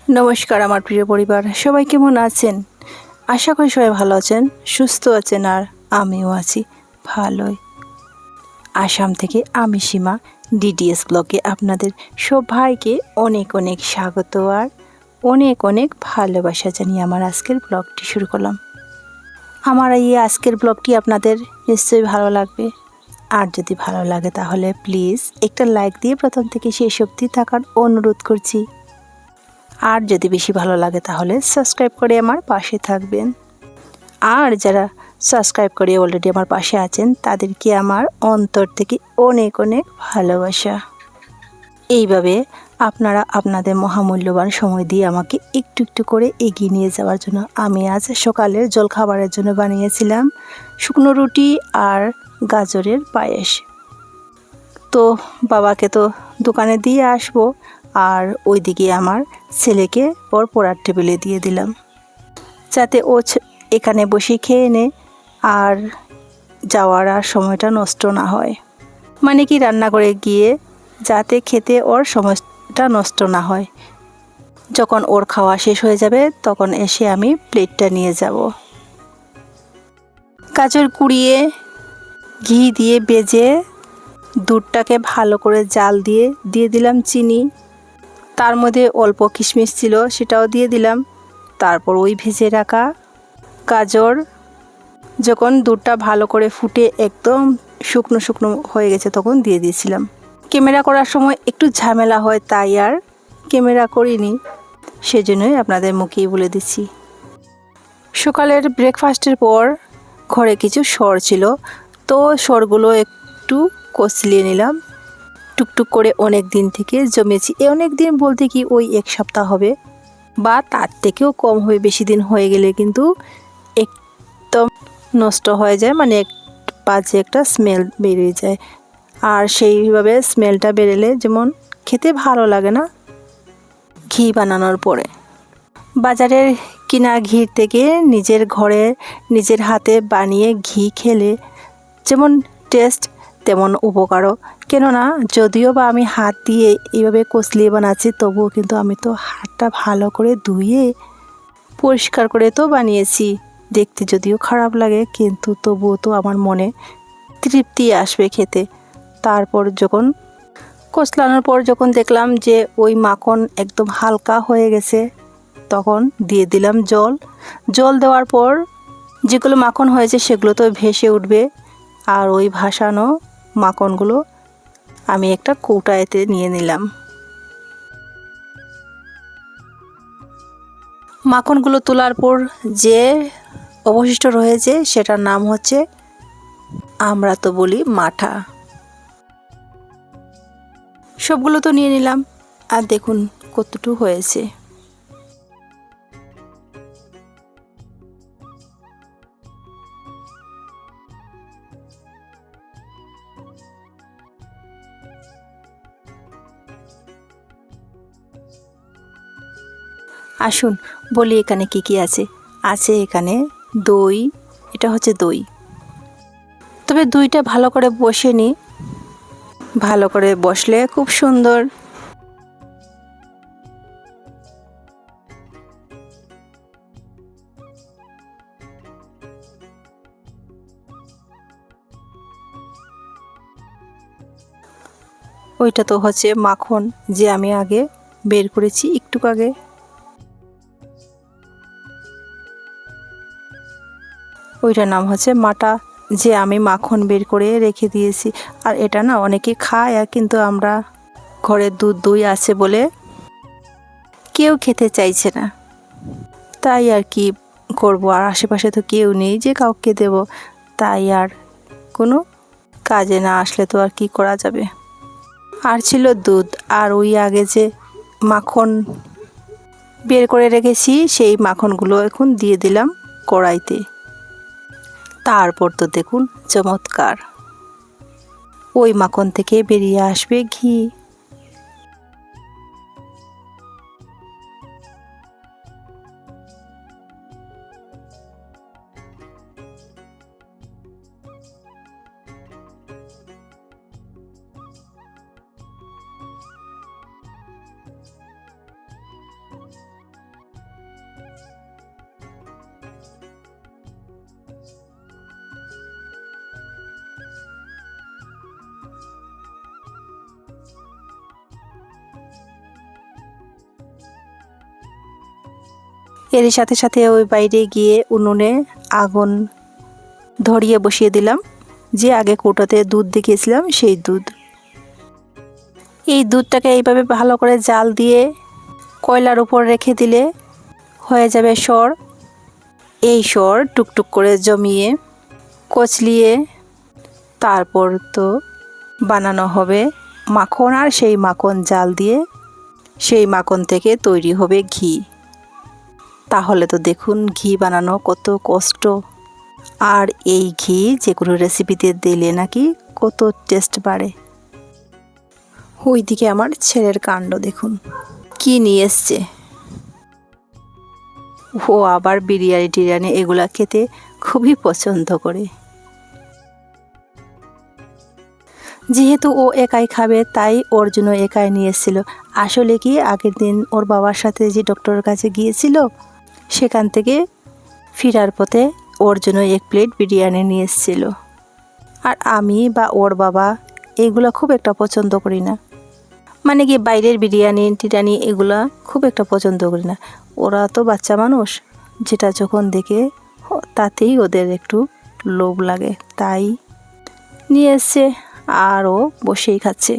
নমস্কার আমার প্রিয় পরিবার, সবাই কেমন আছেন? আশা করি সবাই ভালো আছেন, সুস্থ আছেন, আর আমিও আছি ভালোই। আসাম থেকে আমি সীমা ডিডিএস ব্লগে আপনাদের সবাইকে অনেক অনেক স্বাগত আর অনেক অনেক ভালোবাসা জানিয়ে আমার আজকের ব্লগটি শুরু করলাম। আমার এই আজকের ব্লগটি আপনাদের নিশ্চয়ই ভালো লাগবে, আর যদি ভালো লাগে তাহলে প্লিজ একটা লাইক দিয়ে প্রথম থেকে শেষ অবধি থাকার অনুরোধ করছি। আর যদি বেশি ভালো লাগে তাহলে সাবস্ক্রাইব করে আমার পাশে থাকবেন। আর যারা সাবস্ক্রাইব করে অলরেডি আমার পাশে আছেন তাদেরকে আমার অন্তর থেকে অনেক অনেক ভালোবাসা। এইভাবে আপনারা আপনাদের মহামূল্যবান সময় দিয়ে আমাকে একটু একটু করে এগিয়ে নিয়ে যাওয়ার জন্য আমি আজ সকালের জলখাবারের জন্য বানিয়েছিলাম শুকনো রুটি আর গাজরের পায়েস। তো বাবাকে তো দোকানে দিয়ে আসবো, আর ওইদিকে আমার ছেলেকে ওর পড়ার টেবিলে দিয়ে দিলাম যাতে ও এখানে বসে খেয়ে নে আর যাওয়ার আর সময়টা নষ্ট না হয়। মানে কি, রান্না করে গিয়ে যাতে খেতে ওর সময়টা নষ্ট না হয়। যখন ওর খাওয়া শেষ হয়ে যাবে তখন এসে আমি প্লেটটা নিয়ে যাব। গাজর কুড়িয়ে ঘি দিয়ে ভেজে দুধটাকে ভালো করে জাল দিয়ে দিলাম চিনি, তার মধ্যে অল্প কিশমিশ ছিল সেটাও দিয়ে দিলাম। তারপর ওই ভেজে রাখা গাজর যখন দুধটা ভালো করে ফুটে একদম শুকনো শুকনো হয়ে গেছে তখন দিয়ে দিয়েছিলাম। ক্যামেরা করার সময় একটু ঝামেলা হয় তাই আর ক্যামেরা করিনি, সেজন্যই আপনাদের মুখেই বলে দিচ্ছি। সকালের ব্রেকফাস্টের পর ঘরে কিছু সর ছিল, তো সরগুলো একটু কষলিয়ে নিলাম। টুকটুক করে অনেক দিন থেকে জমেছি, অনেক দিন বলতে কি ওই এক সপ্তাহ হবে বা তার থেকেও কম হবে। বেশি দিন হয়ে গেলে কিন্তু একদম নষ্ট হয়ে যায়, মানে বাজে একটা স্মেল বেরিয়ে যায়, আর সেইভাবে স্মেলটা বেরোলে যেমন খেতে ভালো লাগে না। ঘি বানানোর পরে বাজারের কিনা ঘি থেকে নিজের ঘরে নিজের হাতে বানিয়ে ঘি খেলে যেমন টেস্ট তেমন উপকারও। কেননা যদিও বা আমি হাত দিয়ে এইভাবে কষলিয়ে বানাচ্ছি তবুও কিন্তু আমি তো হাতটা ভালো করে ধুয়ে পরিষ্কার করে তো বানিয়েছি। দেখতে যদিও খারাপ লাগে কিন্তু তবুও তো আমার মনে তৃপ্তি আসবে খেতে। তারপর যখন কষলানোর পর যখন দেখলাম যে ওই মাখন একদম হালকা হয়ে গেছে তখন দিয়ে দিলাম জল দেওয়ার পর যেগুলো মাখন হয়েছে সেগুলো তো ভেসে উঠবে, আর ওই ভাসানো মাখনগুলো আমি একটা কৌটাতে নিয়ে নিলাম। মাখনগুলো তোলার পর যে অবশিষ্ট রয়েছে সেটার নাম হচ্ছে, আমরা তো বলি মাঠা। সবগুলো তো নিয়ে নিলাম, আর দেখুন কতটুকু হয়েছে। আসুন বলি এখানে কি কি আছে। এখানে দই, এটা হচ্ছে দই, তবে দইটা ভালো করে বসে নি, ভালো করে বসলে খুব সুন্দর। ওইটা তো হচ্ছে মাখন যে আমি আগে বের করেছি একটু আগে। ওইটার নাম হচ্ছে মাটা, যে আমি মাখন বের করে রেখে দিয়েছি। আর এটা না অনেকে খায়, কিন্তু আমরা ঘরে দই আছে বলে কেউ খেতে চাইছে না, তাই আর কি করব। আর আশেপাশে তো কেউ নেই যে কাউকে দেব, তাই আর কোনো কাজে না আসলে তো আর কি করা যাবে। আর ছিল দুধ, আর ওই আগে যে মাখন বের করে রেখেছি সেই মাখনগুলো এখন দিয়ে দিলাম কড়াইতে। তারপর তো দেখুন চমৎকার ওই মাখন থেকে বেরিয়ে আসবে ঘি। এর সাথে সাথে ওই বাইরে গিয়ে উনুনে আগুন ধরিয়ে বসিয়ে দিলাম, যে আগে কৌটাতে দুধ দেখিয়েছিলাম সেই দুধ। এই দুধটাকে এইভাবে ভালো করে জাল দিয়ে কয়লার উপর রেখে দিলে হয়ে যাবে সর। এই সর টুকটুক করে জমিয়ে কচলিয়ে তারপর তো বানানো হবে মাখন, আর সেই মাখন জাল দিয়ে সেই মাখন থেকে তৈরি হবে ঘি। তাহলে তো দেখুন ঘি বানানো কত কষ্ট, আর এই ঘি যে কোনো রেসিপিতে দিলে নাকি কত টেস্ট বাড়ে। ওইদিকে আমার ছেলের কাণ্ড দেখুন, কি নিয়ে এসছে। ও আবার বিরিয়ানি টিরিয়ানি এগুলা খেতে খুবই পছন্দ করে। যেহেতু ও একাই খাবে তাই ওর জন্য একাই নিয়ে এসেছিল। আসলে কি আগের দিন ওর বাবার সাথে যে ডক্টরের কাছে গিয়েছিল সেখান থেকে ফেরার পথে ওর জন্য 1 প্লেট বিরিয়ানি নিয়ে এসেছিল। আর আমি বা ওর বাবা এগুলো খুব একটা পছন্দ করি না, মানে কি বাইরের বিরিয়ানি টিরানি এগুলা খুব একটা পছন্দ করি না। ওরা তো বাচ্চা মানুষ, যেটা যখন দেখে তাতেই ওদের একটু লোভ লাগে, তাই নিয়ে এসছে আর ও বসেই খাচ্ছে।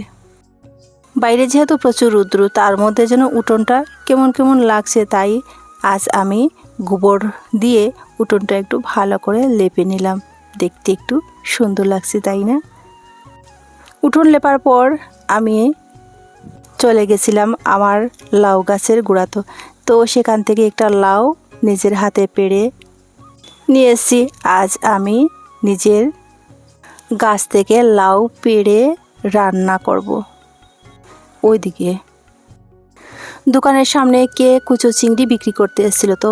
বাইরে যেহেতু প্রচুর রৌদ্র, তার মধ্যে যেন উঠোনটা কেমন কেমন লাগছে, তাই আজ আমি গোবর দিয়ে উঠোনটা একটু ভালো করে লেপে নিলাম। দেখতে একটু সুন্দর লাগছে, তাই না? উঠোন লেপার পর আমি চলে গেছিলাম আমার লাউ গাছের গোড়াতে। তো সেখান থেকে একটা লাউ নিজের হাতে পেড়ে নিয়ে এসেছি। আজ আমি নিজের গাছ থেকে লাউ পেড়ে রান্না করব। ওইদিকে দোকানের সামনে কে কুচো চিংড়ি বিক্রি করতে এসেছিল, তো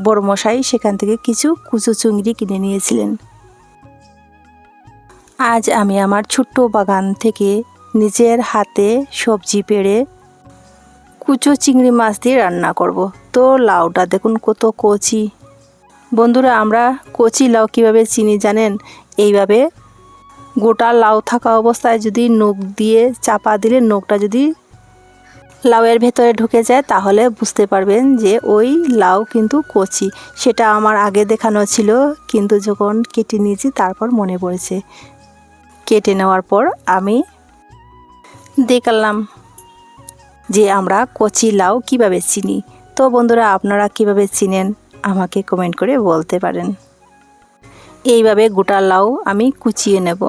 বড় মশাই সেখান থেকে কিছু কুচো চিংড়ি কিনে নিয়েছিলেন। আজ আমি আমার ছোট্ট বাগান থেকে নিজের হাতে সবজি পেড়ে কুচো চিংড়ি মাছ দিয়ে রান্না করব। তো লাউটা দেখুন কত কচি। বন্ধুরা, আমরা কচি লাউ কীভাবে চিনি জানেন? এইভাবে গোটা লাউ থাকা অবস্থায় যদি নখ দিয়ে চাপা দিলে নখটা যদি লাউয়ের ভেতরে ঢুকে যায় তাহলে বুঝতে পারবেন যে ওই লাউ কিন্তু কচি। সেটা আমার আগে দেখানো ছিল, কিন্তু যখন কেটে নিয়েছি তারপর মনে পড়েছে। কেটে নেওয়ার পর আমি দেখলাম যে আমরা কচি লাউ কিভাবে চিনি। তো বন্ধুরা, আপনারা কিভাবে চিনেন আমাকে কমেন্ট করে বলতে পারেন। এইভাবে গোটা লাউ আমি কুচিয়ে নেব।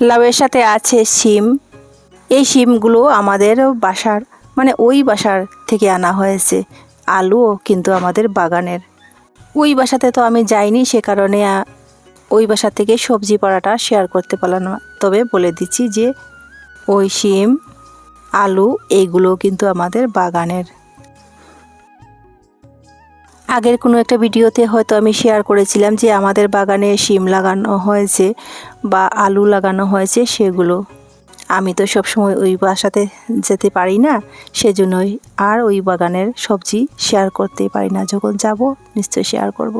লাউয়ের সাথে আছে শিম, এই শিমগুলো আমাদের বাসার মানে ওই বাসার থেকে আনা হয়েছে। আলুও কিন্তু আমাদের বাগানের। ওই বাসাতে তো আমি যাইনি, সে কারণে ওই বাসা থেকে সবজি পাড়াটা শেয়ার করতে পারলাম না। তবে বলে দিচ্ছি যে ওই শিম আলু এইগুলো কিন্তু আমাদের বাগানের। আগের কোনো একটা ভিডিওতে হয়তো আমি শেয়ার করেছিলাম যে আমাদের বাগানে শিম লাগানো হয়েছে বা আলু লাগানো হয়েছে, সেগুলো আমি তো সবসময় ওই বাসাতে যেতে পারি না, সেজন্যই আর ওই বাগানের সবজি শেয়ার করতে পারি না। যখন যাব নিশ্চয়ই শেয়ার করব।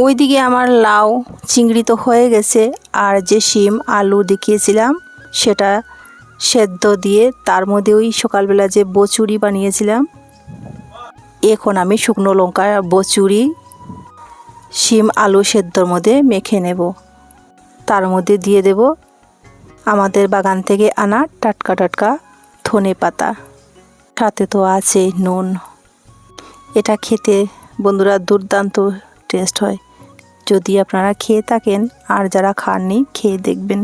ওইদিকে আমার লাউ চিংড়ি তো হয়ে গেছে, আর যে শিম আলু দেখিয়েছিলাম সেটা সেদ্ধ দিয়ে তার মধ্যে ওই সকালবেলা যে বচুরি বানিয়েছিলাম, এখন আমি শুকনো লঙ্কা বচুরি শিম আলু সেদ্ধর মধ্যে মেখে নেব। তার মধ্যে দিয়ে দেব আমাদের বাগান থেকে আনা টাটকা টাটকা ধনে পাতা, সাথে তো আছে নুন। এটা খেতে বন্ধুরা দুর্দান্ত টেস্ট হয়। যদি আপনারা খেয়ে থাকেন আর যারা খাননি খেয়ে দেখবেন।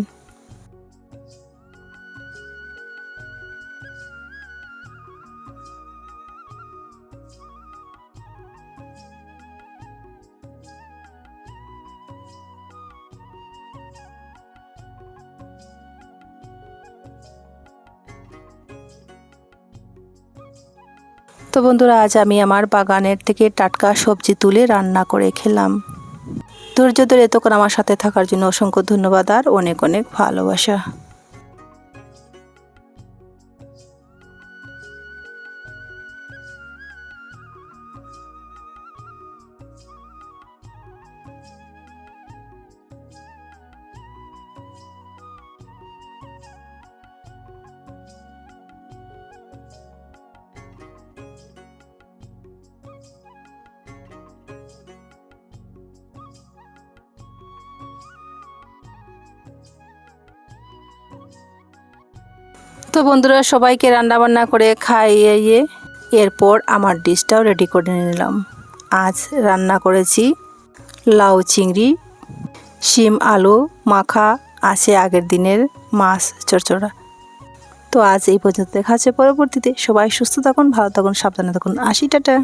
তো বন্ধুরা, আজ আমি আমার বাগানের থেকে টাটকা সবজি তুলে রান্না করে খেলাম। ধৈর্য ধরে এতক্ষণ আমার সাথে থাকার জন্য অসংখ্য ধন্যবাদ আর অনেক অনেক ভালোবাসা। তো বন্ধুরা, সবাইকে রান্না বান্না করে খাইয়ে এরপর আমার ডিশটাও রেডি করে নিলাম। আজ রান্না করেছি লাউ চিংড়ি, শিম আলু মাখা, আছে আগের দিনের মাছ চচ্চড়া। তো আজ এই পর্যন্ত, দেখা হচ্ছে পরবর্তীতে। সবাই সুস্থ থাকুন, ভালো থাকুন, সাবধানে থাকুন। আসি, টাটা।